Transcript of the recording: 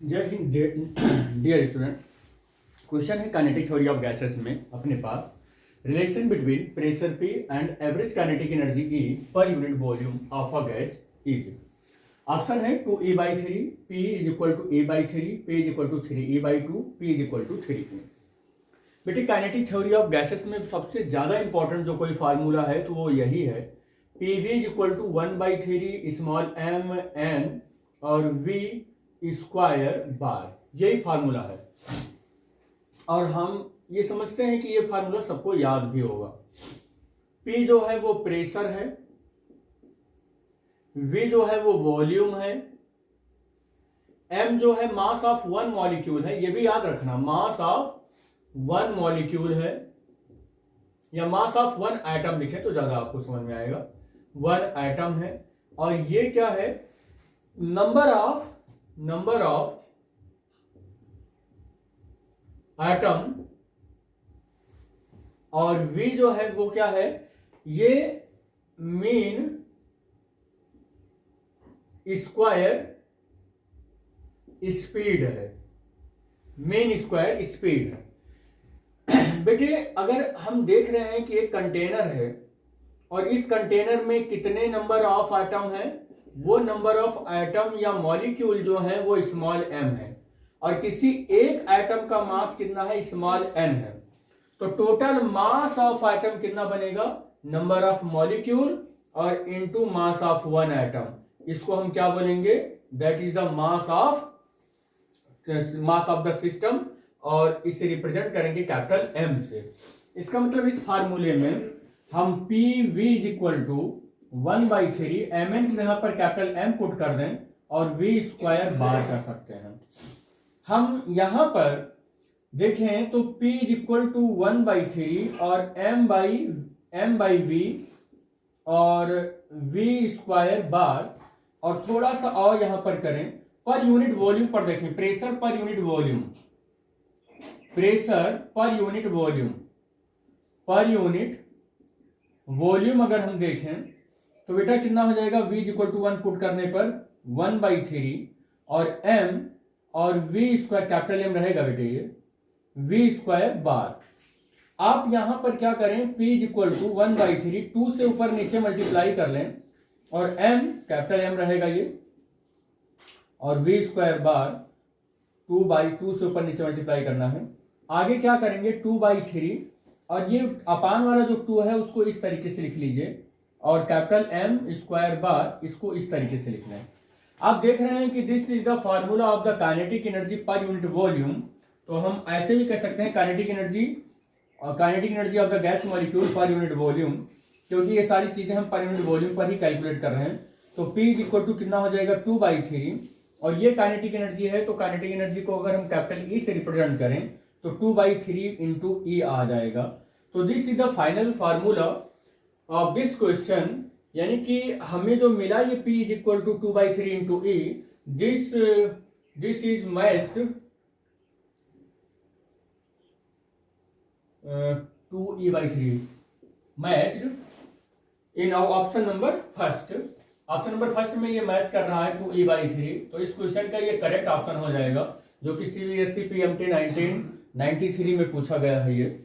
जय हिंद dear student. Question है काइनेटिक थ्योरी ऑफ गैसेस में अपने पास relation between pressure P and average kinetic energy E per unit volume of a gas is. Option है 2E/3, P is equal to E/3, P is equal to 3E/2, P is equal to 3E। बेटे kinetic theory of gases में सबसे ज़्यादा important जो कोई formula है तो वो यही है, PV is equal to 1/3 small m n और V स्क्वायर बार, यही फार्मूला है। और हम ये समझते हैं कि ये फार्मूला सबको याद भी होगा। P जो है वो प्रेशर है, V जो है वो वॉल्यूम है, M जो है मास ऑफ वन मॉलिक्यूल है, ये भी याद रखना, मास ऑफ वन मॉलिक्यूल है, या मास ऑफ वन एटम लिखे तो ज्यादा आपको समझ में आएगा, वन एटम है। और ये क्या है, नंबर ऑफ एटम, और V जो है वो क्या है, ये मीन स्क्वायर स्पीड है, मीन स्क्वायर स्पीड है। बेटे अगर हम देख रहे हैं कि एक कंटेनर है और इस कंटेनर में कितने नंबर ऑफ एटम है, वो नंबर ऑफ एटम या मॉलिक्यूल जो है वो स्मॉल m है, और किसी एक एटम का मास कितना है, स्मॉल n है, तो टोटल मास ऑफ एटम कितना बनेगा, नंबर ऑफ मॉलिक्यूल और into mass of one atom. इसको हम क्या बोलेंगे, that is the mass of the system, और इसे रिप्रेजेंट करेंगे कैपिटल M से। इसका मतलब इस फार्मूले में हम PV is equal to 1/3 mn की जगह पर कैपिटल M पुट कर दें और V स्क्वायर बार कर सकते हैं। हम यहां पर देखें तो P इज इक्वल टू 1/3 और M बाई V और V स्क्वायर बार, और थोड़ा सा और यहां पर करें पर यूनिट वॉल्यूम पर देखें, pressure per unit volume, pressure per unit volume, per unit volume अगर हम देखें तो बेटा कितना हो जाएगा, V is equal to 1 put करने पर 1/3 और M और V स्क्वायर, कैपिटल M रहेगा बेटे ये, V स्क्वायर बार। आप यहां पर क्या करें, P इज इक्वल टू 1/3, 2 से ऊपर नीचे मल्टीप्लाई कर लें, और M कैपिटल M रहेगा ये, और V स्क्वायर बार 2/2 से ऊपर नीचे मल्टीप्लाई करना है। आगे क्या करेंगे, 2/3, और ये अपान वाला जो 2 है उसको इस तरीके से लिख लीजिए, और कैपिटल M स्क्वायर बार इसको इस तरीके से लिखना है। आप देख रहे हैं कि this is the formula of the kinetic energy पर यूनिट वॉल्यूम। तो हम ऐसे भी कह सकते हैं kinetic energy of the gas molecule पर यूनिट वॉल्यूम, क्योंकि ये सारी चीजें हम पर यूनिट वॉल्यूम पर ही कैलकुलेट कर रहे हैं। तो P इज इक्वल टू कितना हो जाएगा, 2/3, और ये काइनेटिक एनर्जी है, तो काइनेटिक एनर्जी को अगर हम कैपिटल E से रिप्रेजेंट करें तो 2/3 इंटू E आ जाएगा। तो this is the final formula of this question, यानी कि हमें जो मिला ये P is equal to 2/3 into E, this is matched 2E/3 matched in option number first. Option number first में ये मैच कर रहा है 2E/3, तो इस क्वेश्चन का ये करेक्ट ऑप्शन हो जाएगा, जो कि CBSE PMT 1993 में पूछा गया है ये।